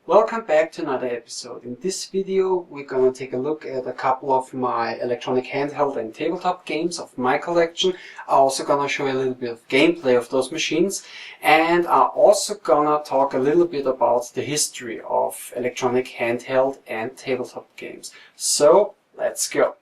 Welcome back to another episode. In this video we're gonna take a look at a couple of my electronic handheld and tabletop games of my collection. I'm also gonna show you a little bit of gameplay of those machines, and I'm also gonna talk a little bit about the history of electronic handheld and tabletop games. So let's go!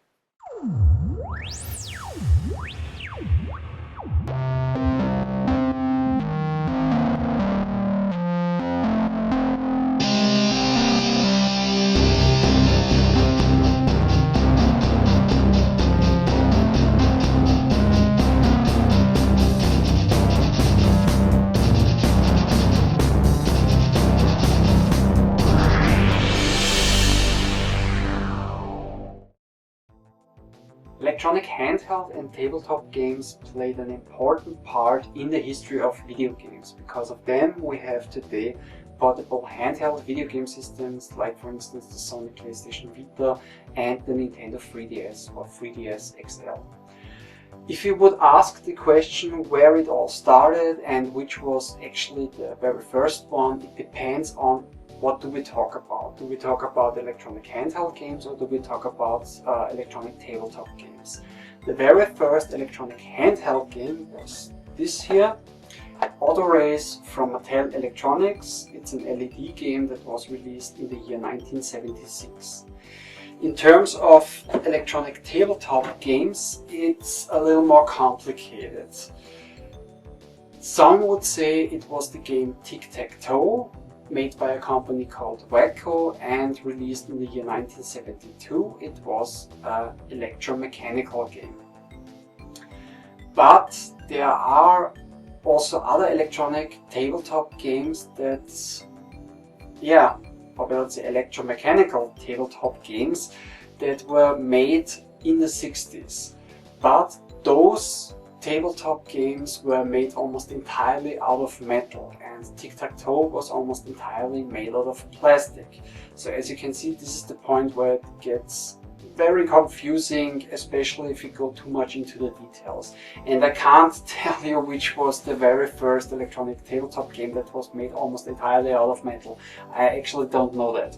Electronic handheld and tabletop games played an important part in the history of video games. Because of them we have today portable handheld video game systems like, for instance, the Sony PlayStation Vita and the Nintendo 3DS or 3DS XL. If you would ask the question where it all started and which was actually the very first one, it depends on what do we talk about. Do we talk about electronic handheld games or do we talk about electronic tabletop games? The very first electronic handheld game was this here, Auto Race from Mattel Electronics. It's an LED game that was released in the year 1976. In terms of electronic tabletop games, it's a little more complicated. Some would say it was the game Tic-Tac-Toe, made by a company called Wacko and released in the year 1972. It was an electromechanical game. But there are also other electronic tabletop games that, or let's say electromechanical tabletop games that were made in the 60s. But those tabletop games were made almost entirely out of metal, and Tic-Tac-Toe was almost entirely made out of plastic. So as you can see, this is the point where it gets very confusing, especially if you go too much into the details. And I can't tell you which was the very first electronic tabletop game that was made almost entirely out of metal. I actually don't know that.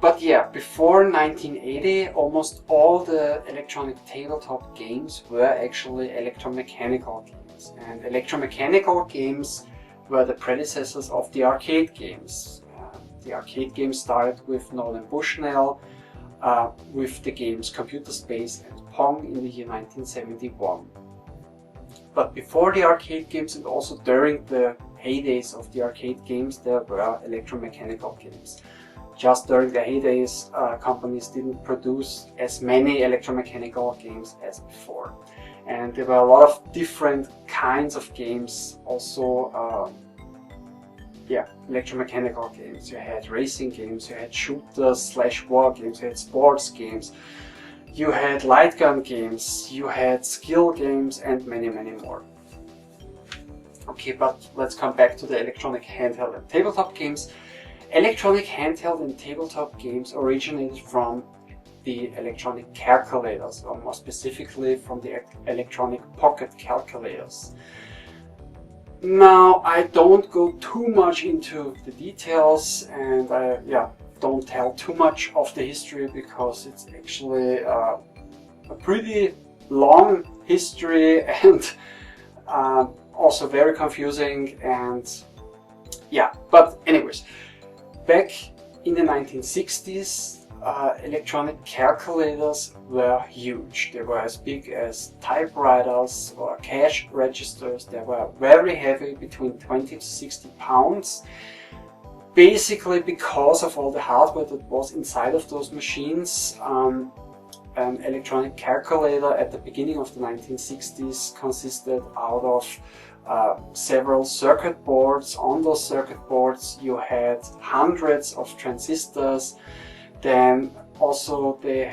But yeah, before 1980, almost all the electronic tabletop games were actually electromechanical games. And electromechanical games were the predecessors of the arcade games. The arcade games started with Nolan Bushnell, with the games Computer Space and Pong in the year 1971. But before the arcade games and also during the heydays of the arcade games, there were electromechanical games. Just during the heydays, companies didn't produce as many electromechanical games as before. And there were a lot of different kinds of games, also electromechanical games. You had racing games, you had shooters / war games, you had sports games, you had light gun games, you had skill games, and many more. Okay, but let's come back to the electronic handheld and tabletop games. Electronic handheld and tabletop games originated from the electronic calculators, or more specifically from the electronic pocket calculators. Now, I don't go too much into the details, and I don't tell too much of the history because it's actually a pretty long history and also very confusing, and but anyways. Back in the 1960s, electronic calculators were huge. They were as big as typewriters or cash registers. They were very heavy, between 20 to 60 pounds. Basically because of all the hardware that was inside of those machines. An electronic calculator at the beginning of the 1960s consisted out of several circuit boards. On those circuit boards you had hundreds of transistors. Then also they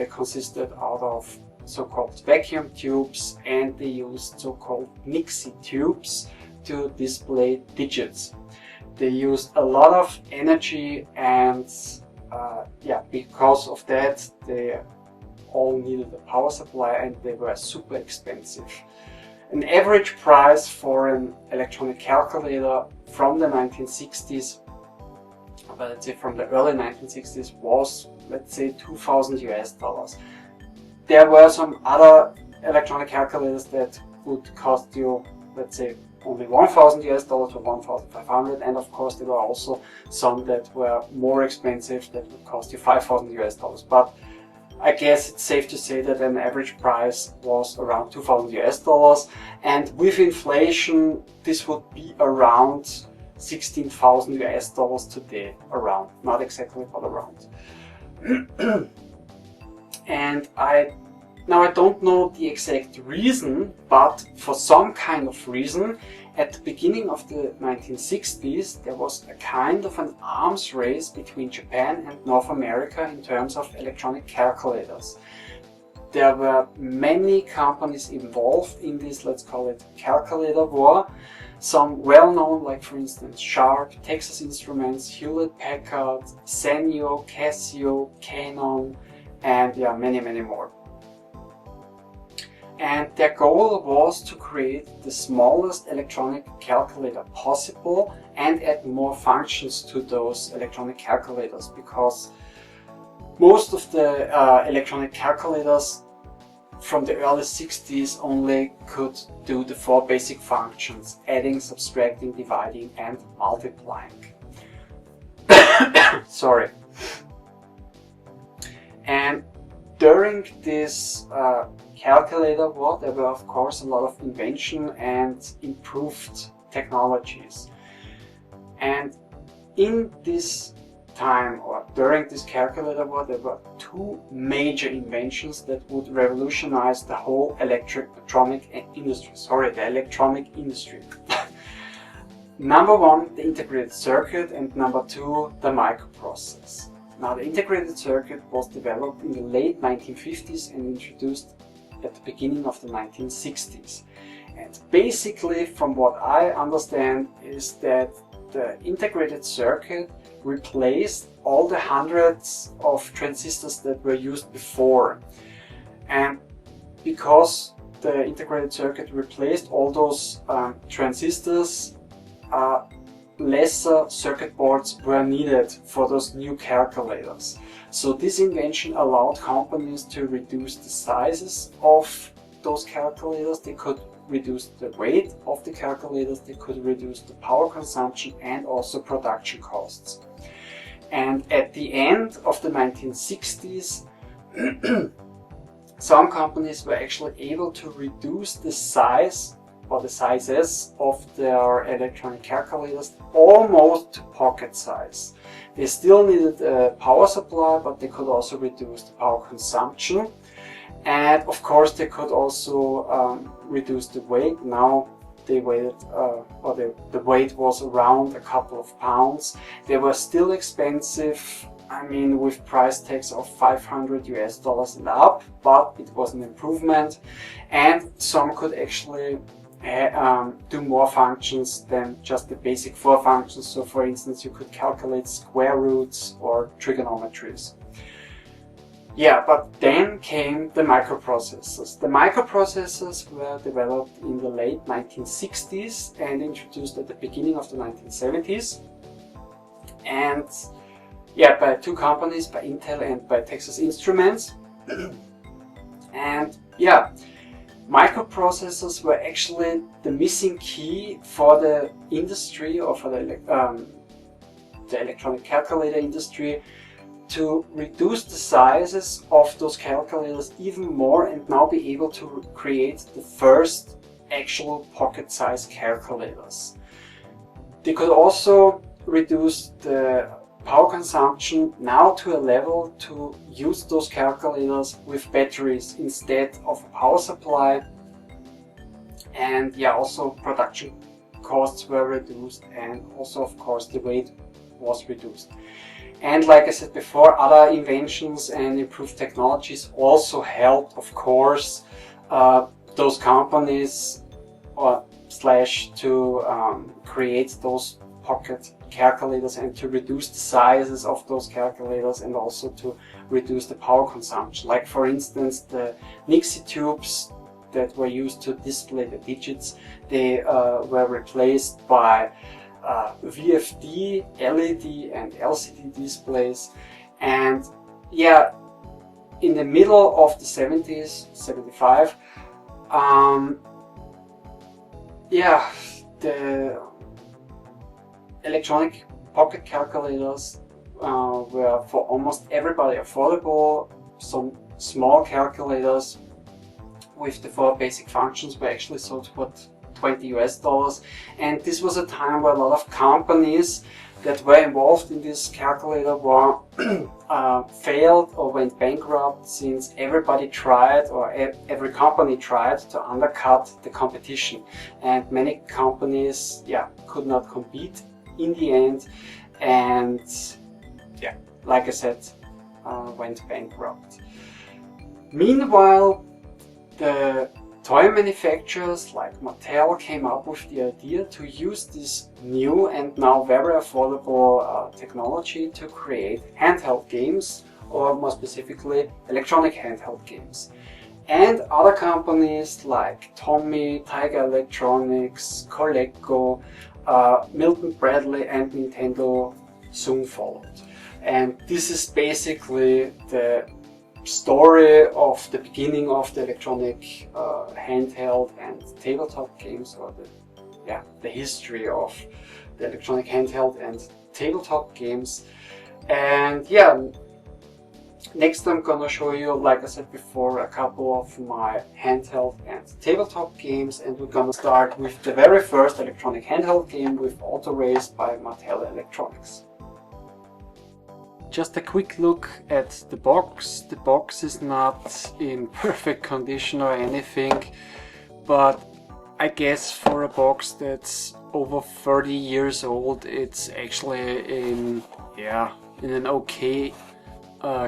consisted out of so-called vacuum tubes, and they used so-called Nixie tubes to display digits. They used a lot of energy, and because of that they all needed a power supply, and they were super expensive. an average price for an electronic calculator from the 1960s, but let's say from the early 1960s, was, let's say, $2,000. There were some other electronic calculators that would cost you, let's say, only $1,000 or 1,500, and of course there were also some that were more expensive that would cost you $5,000. But I guess it's safe to say that an average price was around $2,000, and with inflation this would be around $16,000 today, around, not exactly but around. And I don't know the exact reason, but for some kind of reason, at the beginning of the 1960s, there was a kind of an arms race between Japan and North America in terms of electronic calculators. There were many companies involved in this, let's call it, calculator war. Some well-known, like for instance Sharp, Texas Instruments, Hewlett-Packard, Sanyo, Casio, Canon, and yeah, many more. And their goal was to create the smallest electronic calculator possible and add more functions to those electronic calculators, because most of the electronic calculators from the early 60s only could do the 4 basic functions: adding, subtracting, dividing, and multiplying. Sorry. And during this calculator war, there were of course a lot of invention and improved technologies. And in this time, or during this calculator war, there were 2 major inventions that would revolutionize the whole electronic industry. Number 1, the integrated circuit, and number 2, the microprocessor. Now, the integrated circuit was developed in the late 1950s and introduced at the beginning of the 1960s. And basically, from what I understand, is that the integrated circuit replaced all the hundreds of transistors that were used before. And because the integrated circuit replaced all those transistors, lesser circuit boards were needed for those new calculators. So this invention allowed companies to reduce the sizes of those calculators. They could reduce the weight of the calculators, they could reduce the power consumption and also production costs. And at the end of the 1960s, some companies were actually able to reduce the size or the sizes of their electronic calculators almost to pocket size. They still needed a power supply, but they could also reduce the power consumption. And of course they could also reduce the weight. Now they weighted, the weight was around a couple of pounds. They were still expensive, I mean, with price tags of $500 and up, but it was an improvement. And some could actually do more functions than just the basic 4 functions. So for instance, you could calculate square roots or trigonometries. Yeah, but then came the microprocessors. The microprocessors were developed in the late 1960s and introduced at the beginning of the 1970s. And yeah, by 2 companies, by Intel and by Texas Instruments. And yeah, microprocessors were actually the missing key for the industry, or for the electronic calculator industry, to reduce the sizes of those calculators even more and now be able to create the first actual pocket-sized calculators. They could also reduce the power consumption now to a level to use those calculators with batteries instead of a power supply. And yeah, also production costs were reduced, and also of course the weight was reduced. And like I said before, other inventions and improved technologies also helped, of course, those companies to create those pocket calculators and to reduce the sizes of those calculators and also to reduce the power consumption. Like for instance, the Nixie tubes that were used to display the digits, they were replaced by VFD, LED and LCD displays. And yeah, in the middle of the 70s, 75, yeah, the electronic pocket calculators were for almost everybody affordable. Some small calculators with the 4 basic functions were actually sold for $20 US, and this was a time where a lot of companies that were involved in this calculator were failed or went bankrupt, since everybody tried, or every company tried to undercut the competition, and many companies could not compete in the end, and like I said, went bankrupt. Meanwhile, the toy manufacturers like Mattel came up with the idea to use this new and now very affordable technology to create handheld games, or more specifically electronic handheld games. And other companies like Tommy, Tiger Electronics, Coleco, Milton Bradley and Nintendo soon followed. And this is basically the story of the beginning of the electronic handheld and tabletop games, or the history of the electronic handheld and tabletop games. And next I'm gonna show you, like I said before, a couple of my handheld and tabletop games, and we're gonna start with the very first electronic handheld game, with Auto Race by Mattel Electronics. Just a quick look at the box. The box is not in perfect condition or anything, but I guess for a box that's over 30 years old, it's actually in an okay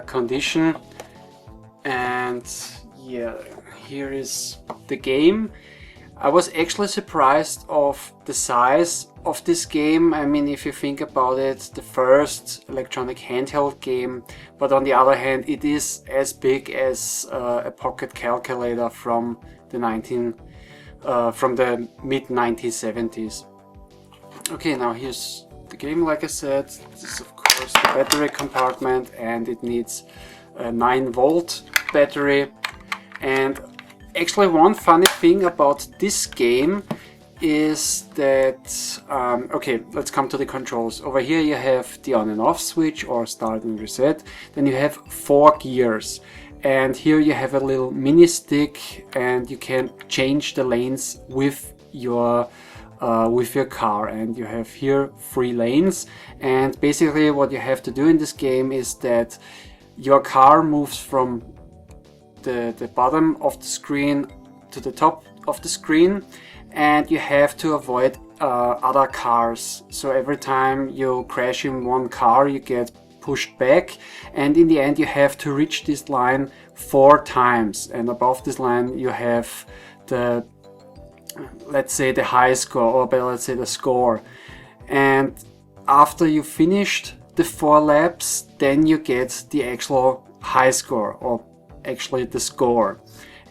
condition. And here is the game. I was actually surprised of the size of this game. I mean, if you think about it, the first electronic handheld game, but on the other hand, it is as big as a pocket calculator from the mid 1970s. Okay, now here's the game. Like I said, this is of course the battery compartment, and it needs a 9-volt battery. And actually, one funny thing about this game is that, okay, let's come to the controls. Over here you have the on and off switch, or start and reset. Then you have 4 gears. And here you have a little mini stick, and you can change the lanes with your car. And you have here 3 lanes. And basically what you have to do in this game is that your car moves from the bottom of the screen to the top of the screen, and you have to avoid other cars. So every time you crash in one car, you get pushed back, and in the end you have to reach this line 4 times, and above this line you have the, let's say, the high score, or let's say the score. And after you finished the 4 laps, then you get the actual high score, or actually the score.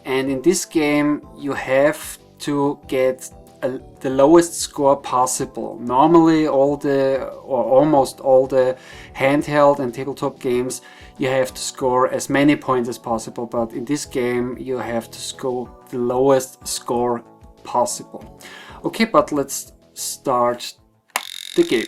And in this game you have to get the lowest score possible. Normally almost all the handheld and tabletop games, you have to score as many points as possible, but in this game you have to score the lowest score possible. Okay, but let's start the game.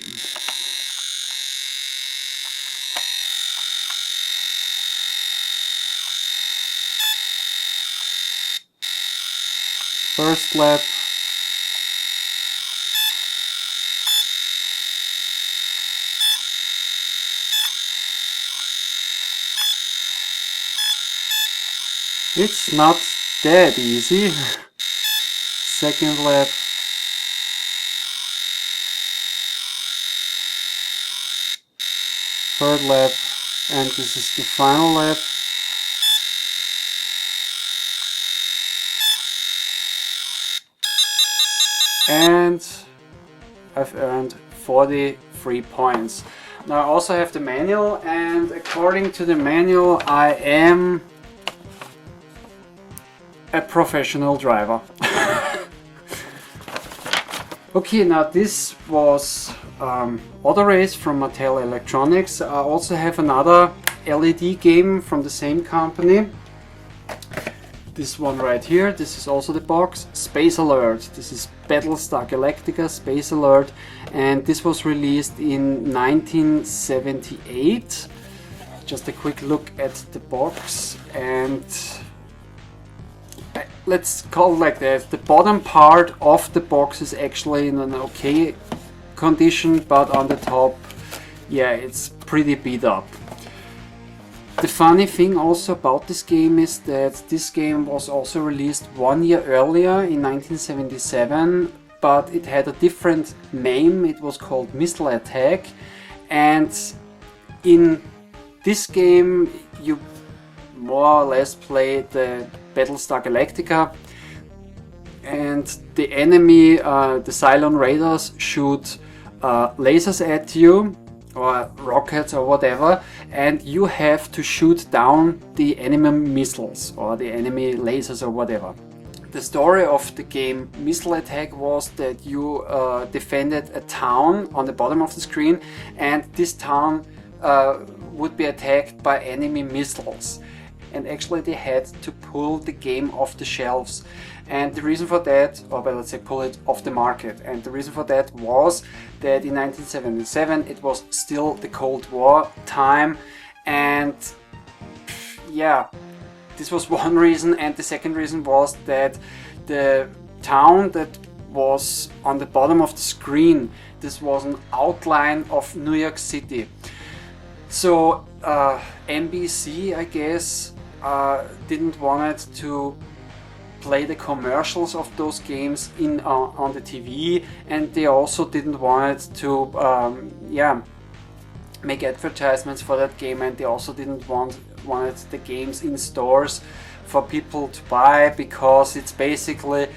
First lap. It's not that easy. Second lap. Third lap. And this is the final lap. And I've earned 43 points. Now I also have the manual, and according to the manual I am a professional driver. Okay, now this was Auto Race from Mattel Electronics. I also have another LED game from the same company. This one right here, this is also the box, Space Alert. This is Battlestar Galactica Space Alert, and this was released in 1978. Just a quick look at the box, and let's call it like that. The bottom part of the box is actually in an okay condition, but on the top, yeah, it's pretty beat up. The funny thing also about this game is that this game was also released 1 year earlier in 1977, but it had a different name. It was called Missile Attack, and in this game you more or less play the Battlestar Galactica, and the enemy, the Cylon Raiders, shoot lasers at you, or rockets or whatever, and you have to shoot down the enemy missiles or the enemy lasers or whatever. The story of the game Missile Attack was that you defended a town on the bottom of the screen, and this town would be attacked by enemy missiles. And actually they had to pull the game off the shelves. And the reason for that, or well, let's say pull it off the market, and the reason for that was that in 1977 it was still the Cold War time, and yeah, this was one reason. And the second reason was that the town that was on the bottom of the screen, this was an outline of New York City. So NBC, I guess, didn't want it to play the commercials of those games in on the TV, and they also didn't want it to make advertisements for that game, and they also didn't wanted the games in stores for people to buy, because it's basically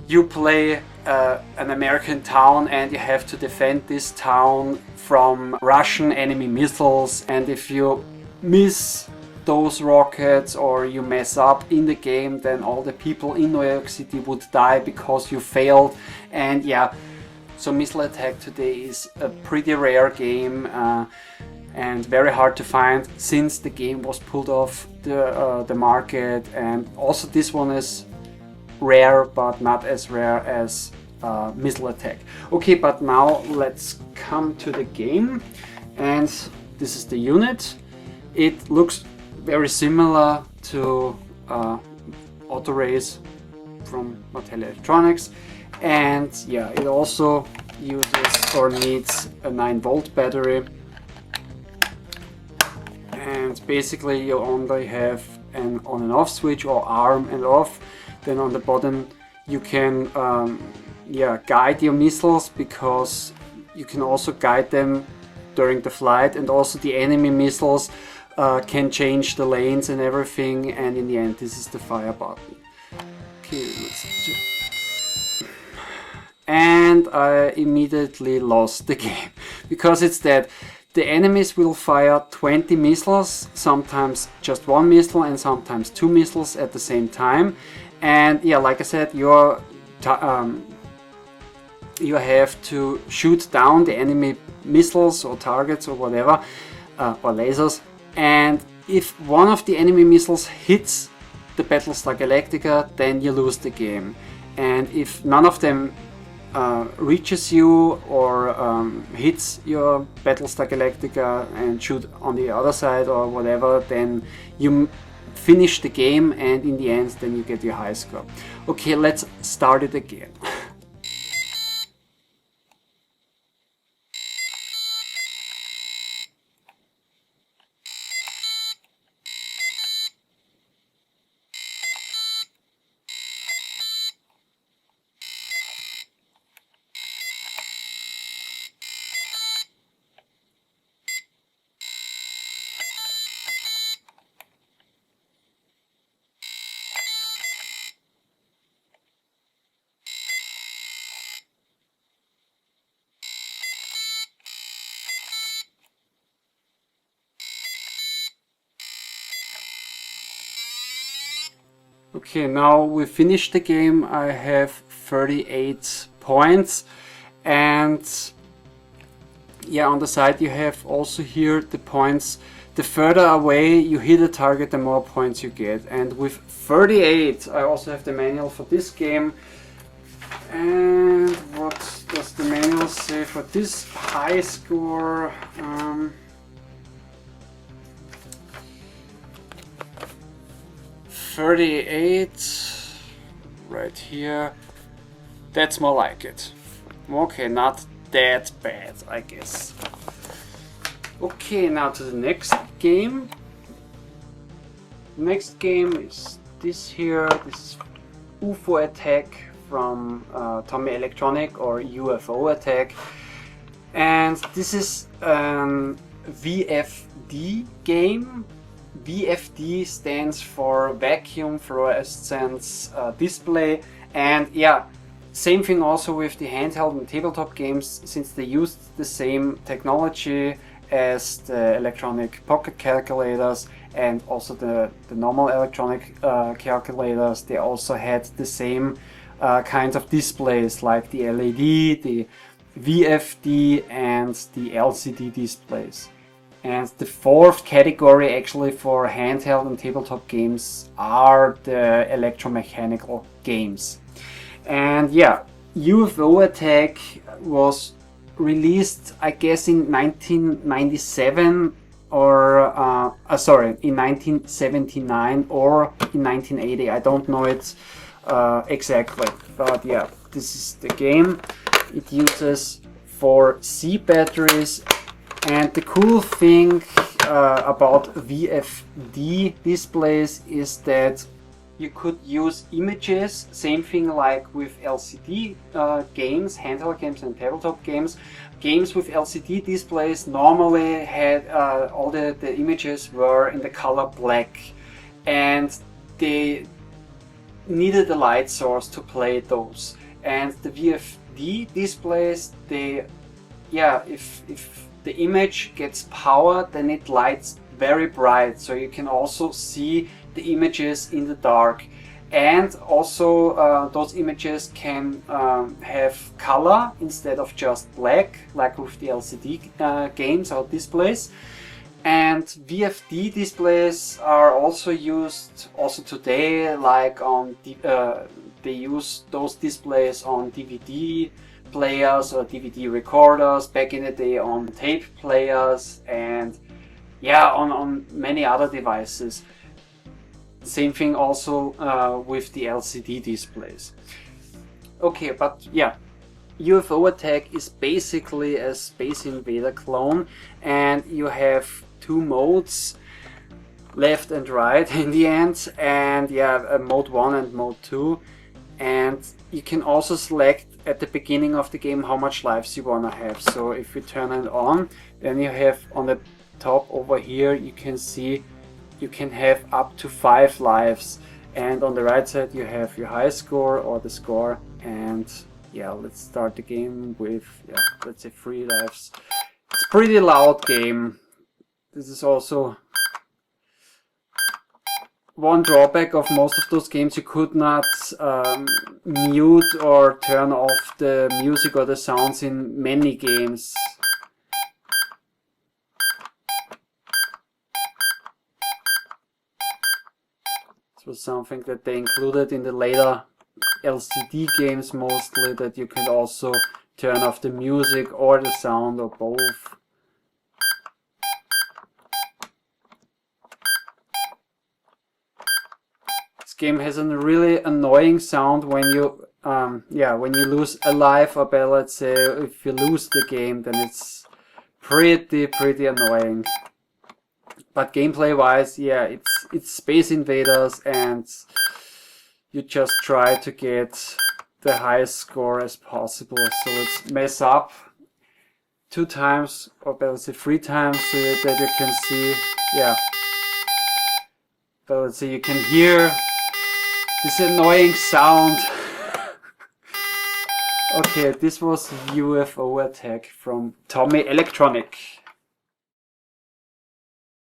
you play an American town and you have to defend this town from Russian enemy missiles, and if you miss those rockets or you mess up in the game, then all the people in New York City would die because you failed. And yeah, so Missile Attack today is a pretty rare game and very hard to find, since the game was pulled off the market. And also this one is rare, but not as rare as Missile Attack. Okay, but now let's come to the game, and this is the unit. It looks very similar to Auto Race from Mattel Electronics, and yeah, it also uses or needs a 9-volt battery, and basically you only have an on and off switch, or arm and off. Then on the bottom you can guide your missiles, because you can also guide them during the flight, and also the enemy missiles can change the lanes and everything. And in the end, this is the fire button. Okay, and I immediately lost the game, because it's that the enemies will fire 20 missiles, sometimes just one missile and sometimes 2 missiles at the same time. And yeah, like I said, you have to shoot down the enemy missiles or targets or whatever, or lasers. And if one of the enemy missiles hits the Battlestar Galactica, then you lose the game. And if none of them reaches you or hits your Battlestar Galactica and shoot on the other side or whatever, then you finish the game, and in the end then you get your high score. Okay, let's start it again. Okay, now we finished the game. I have 38 points, and yeah, on the side you have also here the points. The further away you hit a target, the more points you get. And with 38, I also have the manual for this game. And what does the manual say for this high score? 38, right here. That's more like it. Okay, not that bad, I guess. Okay, now to the next game. Next game is this here. This is UFO Attack from Tommy Electronic, or UFO Attack. And this is VFD game. VFD stands for Vacuum Fluorescence Display. And yeah, same thing also with the handheld and tabletop games, since they used the same technology as the electronic pocket calculators and also the normal electronic calculators. They also had the same kinds of displays, like the LED, the VFD and the LCD displays. And the fourth category actually for handheld and tabletop games are the electromechanical games. And yeah, UFO Attack was released, I guess, in 1997 or in 1979 or in 1980. I don't know it exactly, but yeah, this is the game. It uses 4C batteries, and the cool thing about VFD displays is that you could use images, same thing like with LCD games, handheld games and tabletop games. Games with LCD displays normally had all the images were in the color black, and they needed a light source to play those. And the VFD displays, if the image gets power, then it lights very bright, so you can also see the images in the dark. And also those images can have color instead of just black, like with the LCD games or displays. And VFD displays are also used also today, like on they use those displays on DVD players or DVD recorders, back in the day on tape players, and yeah, on many other devices. Same thing also with the LCD displays. Okay, but yeah, UFO Attack is basically a Space Invader clone, and you have two modes, left and right in the end, and yeah, mode 1 and mode 2. And you can also select at the beginning of the game how much lives you want to have. So if you turn it on, then you have on the top over here, you can see you can have up to 5 lives, and on the right side you have your high score or the score. And yeah, let's start the game with, let's say 3 lives. It's a pretty loud game. This is also one drawback of most of those games. You could not mute or turn off the music or the sounds in many games. This was something that they included in the later LCD games mostly, that you can also turn off the music or the sound or both. This game has a really annoying sound when you when you lose a life, or better, let's say if you lose the game, then it's pretty annoying. But gameplay wise, yeah, it's Space Invaders, and you just try to get the highest score as possible. So let's mess up 2 times, or better say 3 times, so that you can see, but let's say you can hear this annoying sound. Okay, this was UFO Attack from Tommy Electronic.